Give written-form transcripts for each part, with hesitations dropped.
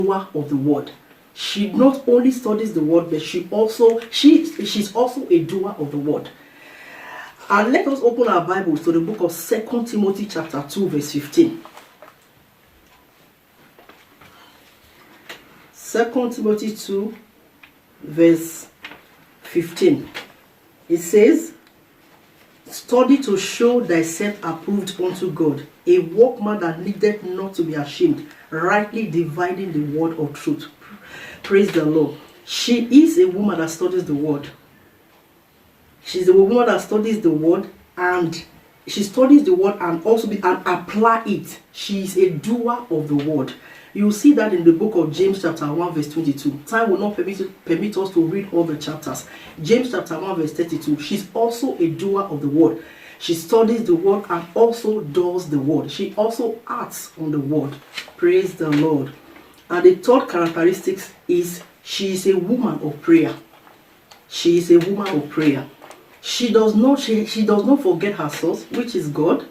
doer of the word. She not only studies the word, but she's also a doer of the word. And let us open our Bibles to the book of 2 Timothy chapter 2 verse 15. 2 Timothy 2 verse 15. It says, "Study to show thyself approved unto God, a workman that needeth not to be ashamed, rightly dividing the word of truth." Praise the Lord. She is a woman that studies the word. She's a woman that studies the word, and she studies the word and also and apply it. She is a doer of the word. You will see that in the book of James chapter 1 verse 22. Time will not permit us to read all the chapters. James chapter 1 verse 32. She's also a doer of the word. She studies the word and also does the word. She also acts on the word. Praise the Lord. And the third characteristic is she is a woman of prayer. She is a woman of prayer. She does not forget her source, which is God,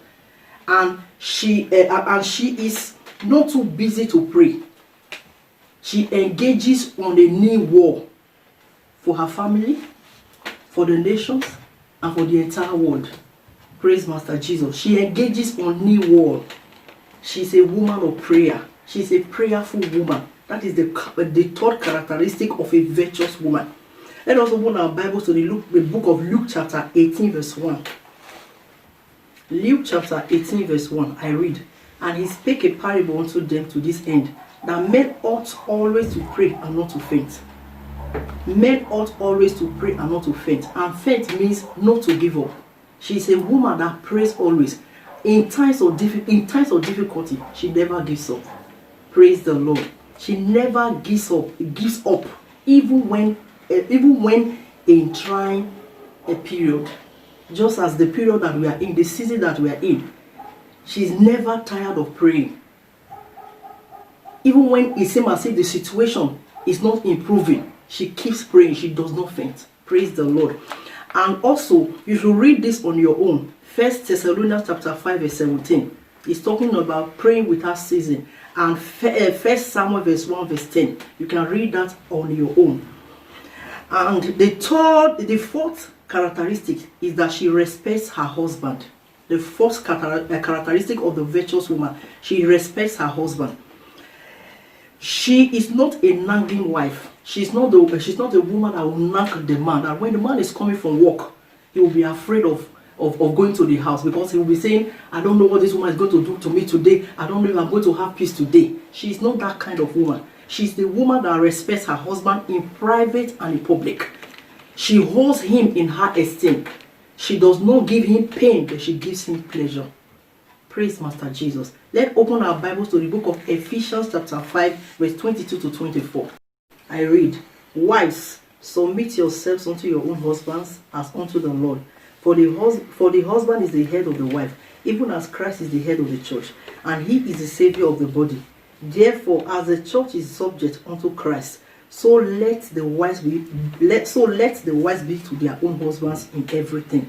and she is not too busy to pray. She engages on a new war for her family, for the nations, and for the entire world. Praise Master Jesus. She engages on new war. She's a woman of prayer. She's a prayerful woman. That is the third characteristic of a virtuous woman. Let us open our Bibles to the book of Luke chapter 18 verse 1. Luke chapter 18 verse 1. I read, "And he spake a parable unto them to this end, that men ought always to pray and not to faint." Men ought always to pray and not to faint. And faint means not to give up. She is a woman that prays always. In times of difficulty, she never gives up. Praise the Lord. She never gives up. Even when in trying a period, just as the period that we are in, the season that we are in, she's never tired of praying. Even when it seems as if the situation is not improving, she keeps praying. She does not faint. Praise the Lord. And also, you should read this on your own. 1 Thessalonians chapter 5 verse 17. It's talking about praying without ceasing. And 1 Samuel verse 1 verse 10. You can read that on your own. And the fourth characteristic is that she respects her husband. The fourth characteristic of the virtuous woman, she respects her husband. She is not a nagging wife. She's not a woman that will nag the man. That when the man is coming from work, he will be afraid of going to the house, because he will be saying, "I don't know what this woman is going to do to me today. I don't know if I'm going to have peace today." She is not that kind of woman. She's the woman that respects her husband in private and in public. She holds him in her esteem. She does not give him pain, but she gives him pleasure. Praise Master Jesus. Let's open our Bibles to the book of Ephesians chapter 5 verse 22 to 24. I read, "Wives, submit yourselves unto your own husbands as unto the Lord. For the husband is the head of the wife, even as Christ is the head of the church, and he is the Savior of the body. Therefore, as the church is subject unto Christ, so let the wives be to their own husbands in everything."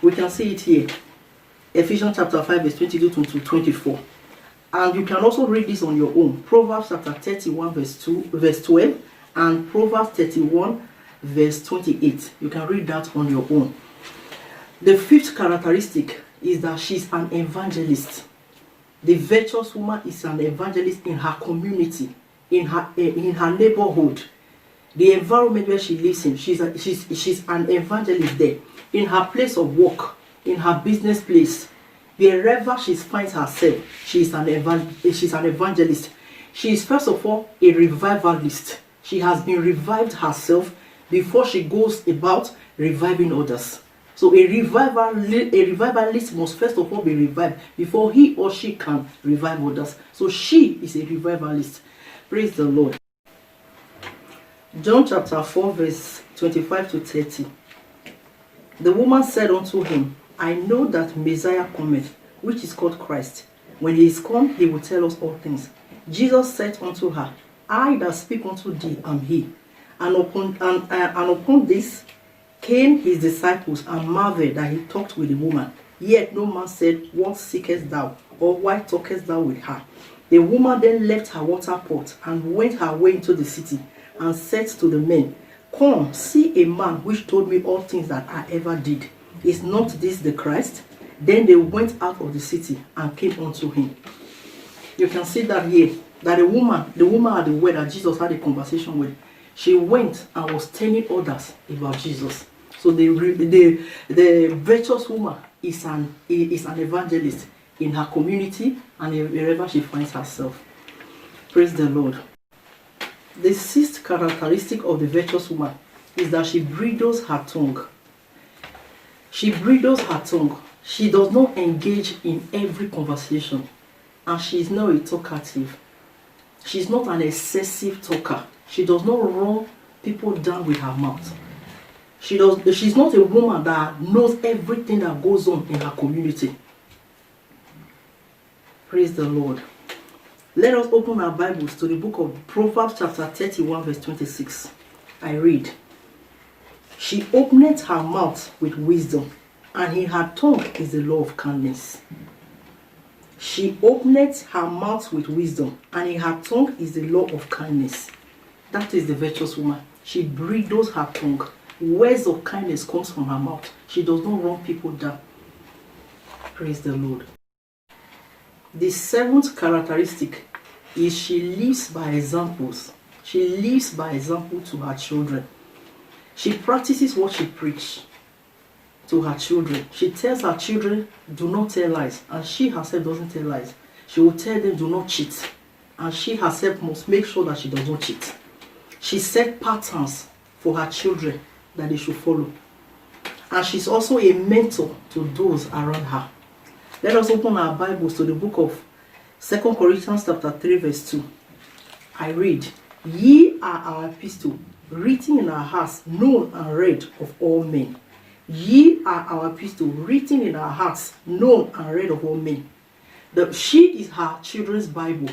We can see it here. Ephesians chapter 5 verse 22 to 24. And you can also read this on your own. Proverbs chapter 31 verse 12 and Proverbs 31 verse 28. You can read that on your own. The fifth characteristic is that she's an evangelist. The virtuous woman is an evangelist in her community, in her neighborhood, the environment where she lives in. She's an evangelist there. In her place of work, in her business place, wherever she finds herself, she's an evangelist. She is first of all a revivalist. She has been revived herself before she goes about reviving others. So a revivalist must first of all be revived before he or she can revive others. So she is a revivalist. Praise the Lord. John chapter 4 verse 25 to 30. "The woman said unto him, I know that Messiah cometh, which is called Christ. When he is come, he will tell us all things. Jesus said unto her, I that speak unto thee am he. And upon this came his disciples and marveled that he talked with the woman. Yet no man said, What seekest thou? Or why talkest thou with her? The woman then left her water pot and went her way into the city and said to the men, Come, see a man which told me all things that I ever did. Is not this the Christ? Then they went out of the city and came unto him. You can see that here, that the woman at the well that Jesus had a conversation with, she went and was telling others about Jesus. So the virtuous woman is an evangelist in her community and wherever she finds herself. Praise the Lord. The sixth characteristic of the virtuous woman is that she bridles her tongue. She bridles her tongue. She does not engage in every conversation, and she is not a talkative. She is not an excessive talker. She does not run people down with her mouth. She's not a woman that knows everything that goes on in her community. Praise the Lord. Let us open our Bibles to the book of Proverbs chapter 31 verse 26. I read, She opened her mouth with wisdom, and in her tongue is the law of kindness. She opened her mouth with wisdom, and in her tongue is the law of kindness. That is the virtuous woman. She bridles her tongue. Words of kindness comes from her mouth. She does not run people down. Praise the Lord. The seventh characteristic is she lives by examples. She lives by example to her children. She practices what she preaches to her children. She tells her children, do not tell lies, and she herself doesn't tell lies. She will tell them, do not cheat, and she herself must make sure that she does not cheat. She set patterns for her children that they should follow, and she's also a mentor to those around her. Let us open our Bibles to the book of 2 Corinthians chapter 3 verse 2. I read, Ye are our epistle, written in our hearts, known and read of all men. Ye are our epistle, written in our hearts, known and read of all men. She is her children's Bible.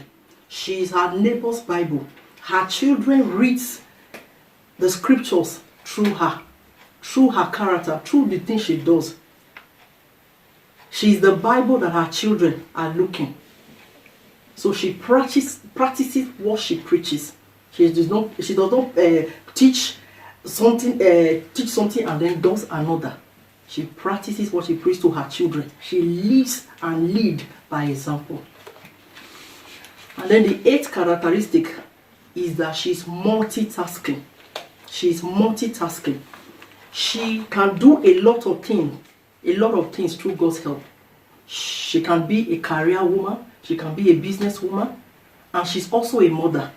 She is her neighbor's Bible. Her children read the scriptures through her character, through the things she does. She is the Bible that her children are looking. So she practices what she preaches. She does not teach something and then does another. She practices what she preaches to her children. She lives and leads by example. And then the eighth characteristic is that she's multitasking. She's multitasking. She can do a lot of things through God's help. She can be a career woman, she can be a business woman, and she's also a mother.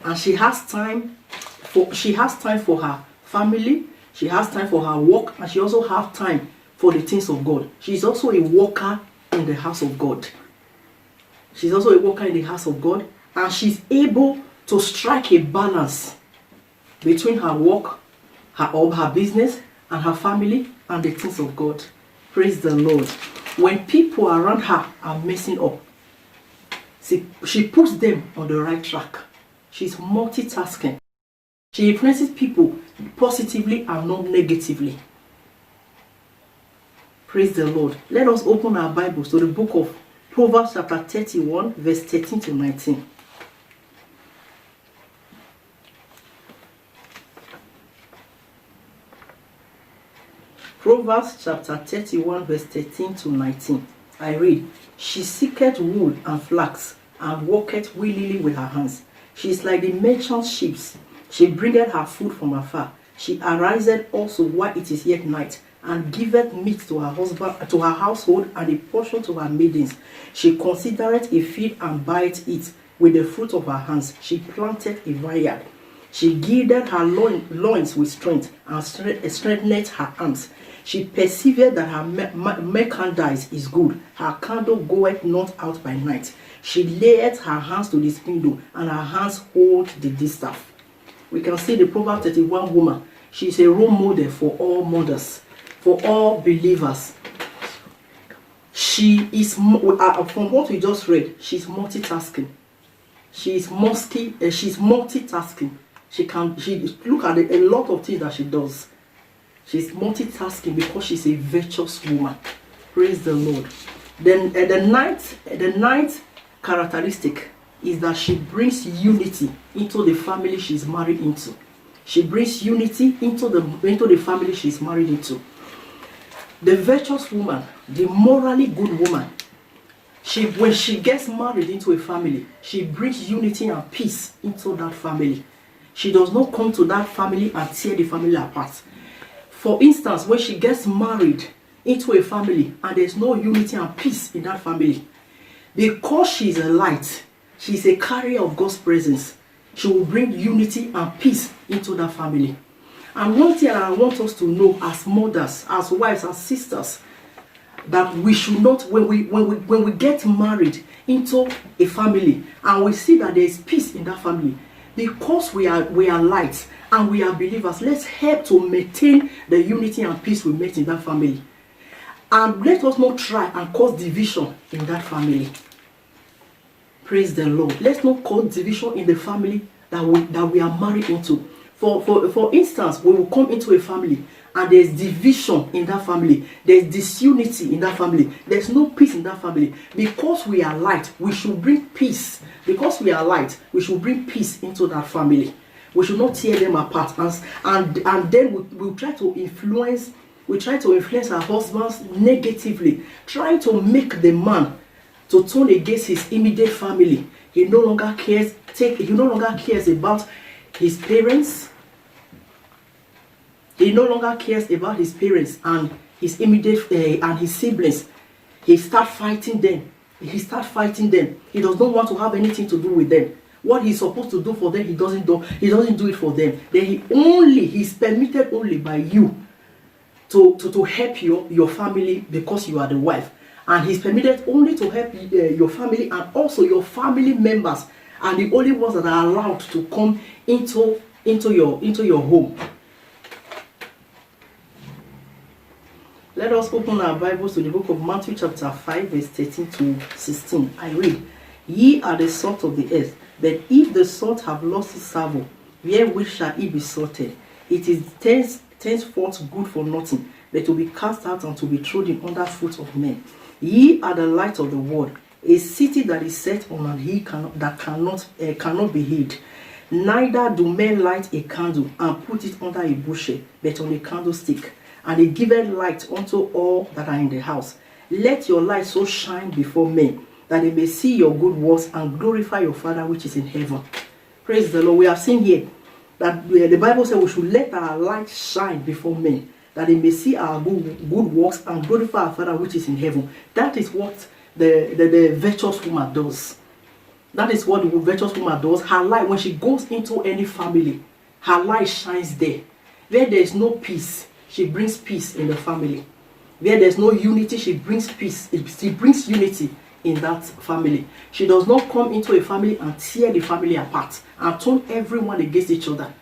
And she has time for her family, she has time for her work, and she also has time for the things of God. She's also a worker in the house of God. And she's able to strike a balance between her work, her business, and her family, and the things of God. Praise the Lord. When people around her are messing up, she puts them on the right track. She's multitasking. She influences people positively and not negatively. Praise the Lord. Let us open our Bibles to the book of Proverbs chapter 31 verse 13 to 19. Proverbs chapter 31 verse 13 to 19. I read, She seeketh wool and flax, and walketh willingly with her hands. She is like the merchant's ships. She bringeth her food from afar. She ariseth also while it is yet night, and giveth meat to her husband, to her household, and a portion to her maidens. She considereth a field and buyeth it. With the fruit of her hands she planted a vineyard. She girded her loins with strength, and strengthened her arms. She perceived that her merchandise is good. Her candle goeth not out by night. She layeth her hands to the spindle, and her hands hold the distaff. We can see the Proverbs 31 woman. She is a role model for all mothers, for all believers. She is, from what we just read, she's multitasking. She's multitasking. She look at a lot of things that she does. She's multitasking because she's a virtuous woman. Praise the Lord. Then the ninth characteristic is that she brings unity into the family she's married into. She brings unity into the family she's married into. The virtuous woman, the morally good woman, when she gets married into a family, she brings unity and peace into that family. She does not come to that family and tear the family apart. For instance, when she gets married into a family and there's no unity and peace in that family, because she's a light, she's a carrier of God's presence, she will bring unity and peace into that family. And one thing I want us to know as mothers, as wives, as sisters, that we should not, when we get married into a family and we see that there is peace in that family, because we are light and we are believers, let's help to maintain the unity and peace we met in that family. And let us not try and cause division in that family. Praise the Lord. Let's not cause division in the family that we are married into. For instance, when we come into a family and there's division in that family, there's disunity in that family, there's no peace in that family, because we are light, we should bring peace. Because we are light, we should bring peace into that family. We should not tear them apart. And then we try to influence our husbands negatively, trying to make the man to turn against his immediate family. He no longer cares about his parents. He no longer cares about his parents and his immediate and his siblings. He starts fighting them. He does not want to have anything to do with them. What he's supposed to do for them, he doesn't do it for them. Then he's permitted only by you to help your family because you are the wife. And he's permitted only to help your family, and also your family members are the only ones that are allowed to come into your home. Let us open our Bibles to the book of Matthew chapter 5 verse 13 to 16. I read, "Ye are the salt of the earth, but if the salt have lost its savour, wherewith shall it be salted? It is thenceforth good for nothing, but to be cast out and to be trodden under foot of men. Ye are the light of the world. A city that is set on an hill cannot be hid. Neither do men light a candle and put it under a bushel, but on a candlestick, and it giveth light unto all that are in the house. Let your light so shine before men, that they may see your good works and glorify your Father which is in heaven." Praise the Lord. We have seen here that the Bible says we should let our light shine before men, that they may see our good works and glorify our Father which is in heaven. That is what the virtuous woman does. That is what the virtuous woman does. Her light, when she goes into any family, her light shines there. Where there is no peace, she brings peace in the family. Where there's no unity, she brings peace. She brings unity in that family. She does not come into a family and tear the family apart and turn everyone against each other,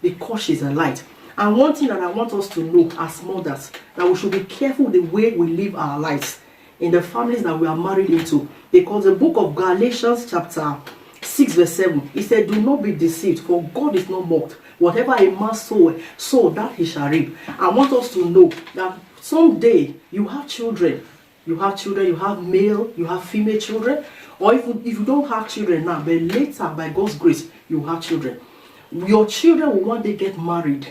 because she's a light. And one thing that I want us to know as mothers, that we should be careful the way we live our lives in the families that we are married into. Because the book of Galatians chapter 6 verse 7, it said, "Do not be deceived, for God is not mocked. Whatever a man sow that he shall reap." I want us to know that someday you have children. You have male, you have female children. Or if you don't have children now, but later, by God's grace, you have children. Your children will one day get married.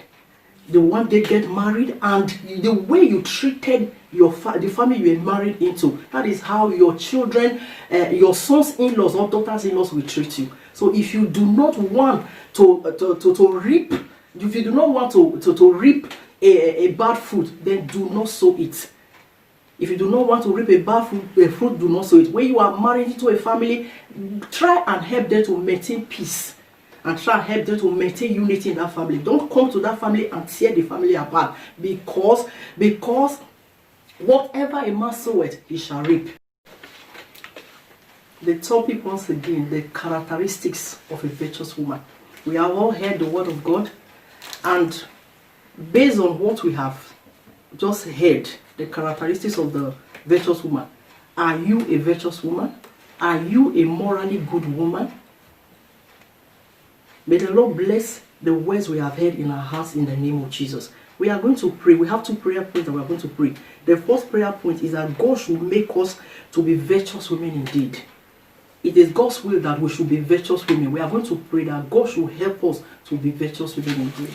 They one day get married, and the way you treated the family you were married into, that is how your children, your sons-in-laws or daughters-in-laws will treat you. So if you do not want to reap, if you do not want to reap a bad fruit, then do not sow it. If you do not want to reap a bad fruit, do not sow it. When you are married into a family, try and help them to maintain peace. And try and help them to maintain unity in that family. Don't come to that family and tear the family apart. Because whatever a man soweth, he shall reap. The topic once again, the characteristics of a virtuous woman. We have all heard the word of God. And based on what we have just heard, the characteristics of the virtuous woman. Are you a virtuous woman? Are you a morally good woman? May the Lord bless the words we have heard in our hearts in the name of Jesus. We are going to pray. We have two prayer points that we are going to pray. The first prayer point is that God should make us to be virtuous women indeed. It is God's will that we should be virtuous women. We are going to pray that God should help us to be virtuous women indeed.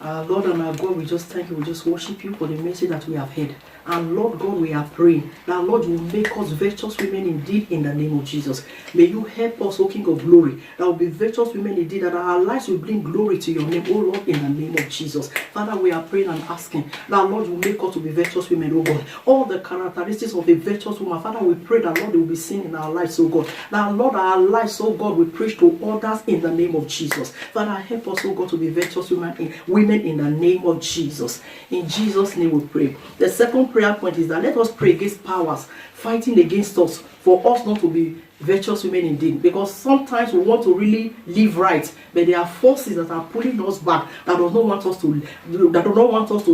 Our Lord and our God, we just thank you, we just worship you for the message that we have heard. And Lord God, we are praying that Lord, you will make us virtuous women indeed in the name of Jesus. May you help us, O King of glory, that will be virtuous women indeed, that our lives will bring glory to your name, O Lord, in the name of Jesus. Father, we are praying and asking that Lord, you will make us to be virtuous women, O God. All the characteristics of a virtuous woman, Father, we pray that Lord, they will be seen in our lives, O God. That Lord, our lives, O God, we preach to others in the name of Jesus. Father, help us, O God, to be virtuous women in the name of Jesus. In Jesus' name we pray. The second prayer point is that let us pray against powers fighting against us, for us not to be virtuous women indeed, because sometimes we want to really live right, but there are forces that are pulling us back, that do not want us to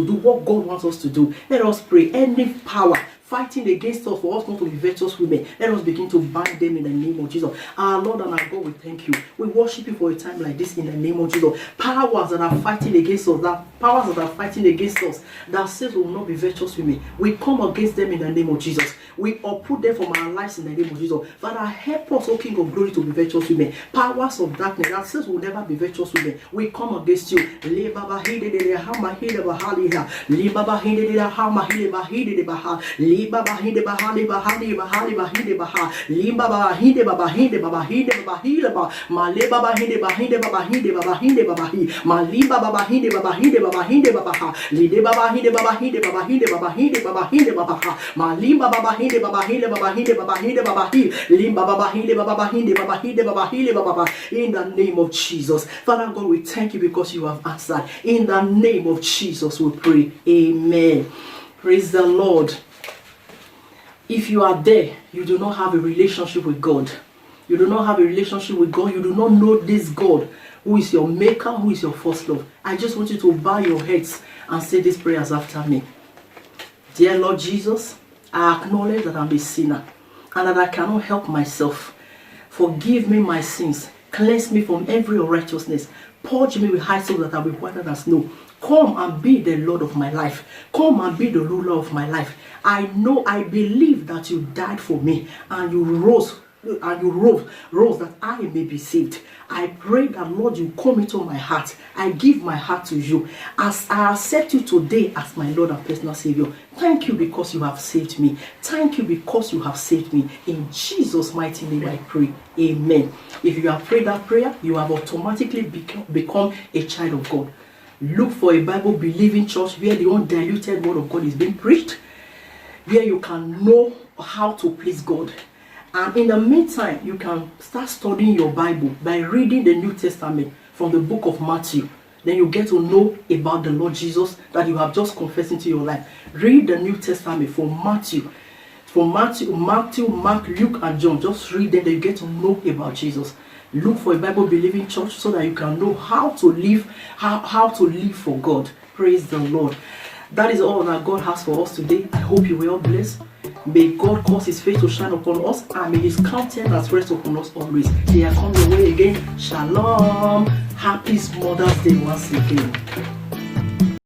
do what God wants us to do. Let us pray. Any power fighting against us for us not to be virtuous women, let us begin to bind them in the name of Jesus. Our Lord and our God, we thank you. We worship you for a time like this in the name of Jesus. Powers that are fighting against us, that says we will not be virtuous women, we come against them in the name of Jesus. We uproot them from our lives in the name of Jesus. Father, help us, O King of glory, to be virtuous women. Powers of darkness that says we will never be virtuous women, we come against you. Baba hinde bahali bahali bahali bahinde baha limba baba hinde baba hinde baba hinde baba hinde baba male baba hinde baba hinde baba hi malimba baba hinde baba ha lide baba hinde baba ha malimba baba hinde baba hi limba baba hinde baba. In the name of Jesus, Father God, we thank you because you have answered. In the name of Jesus we pray. Amen. Praise the Lord. If you are there, you do not have a relationship with God. You do not have a relationship with God. You do not know this God who is your maker, who is your first love. I just want you to bow your heads and say these prayers after me. Dear Lord Jesus, I acknowledge that I'm a sinner and that I cannot help myself. Forgive me my sins. Cleanse me from every unrighteousness. Purge me with hyssop that I will be whiter than snow. Come and be the Lord of my life. Come and be the ruler of my life. I believe that you died for me and you rose that I may be saved. I pray that Lord, you come into my heart. I give my heart to you as I accept you today as my Lord and personal Savior. Thank you because you have saved me. Thank you because you have saved me. In Jesus' mighty name I pray. Amen. If you have prayed that prayer, you have automatically become a child of God. Look for a Bible-believing church where the undiluted word of God is being preached, where you can know how to please God. And in the meantime, you can start studying your Bible by reading the New Testament from the book of Matthew. Then you get to know about the Lord Jesus that you have just confessed into your life. Read the New Testament from Matthew, Mark, Luke, and John. Just read them, then you get to know about Jesus. Look for a Bible-believing church so that you can know how to live, how to live for God. Praise the Lord. That is all that God has for us today. I hope you were all blessed. May God cause his face to shine upon us, and may his countenance rest upon us always. They are coming your way again. Shalom. Happy Mother's Day once again.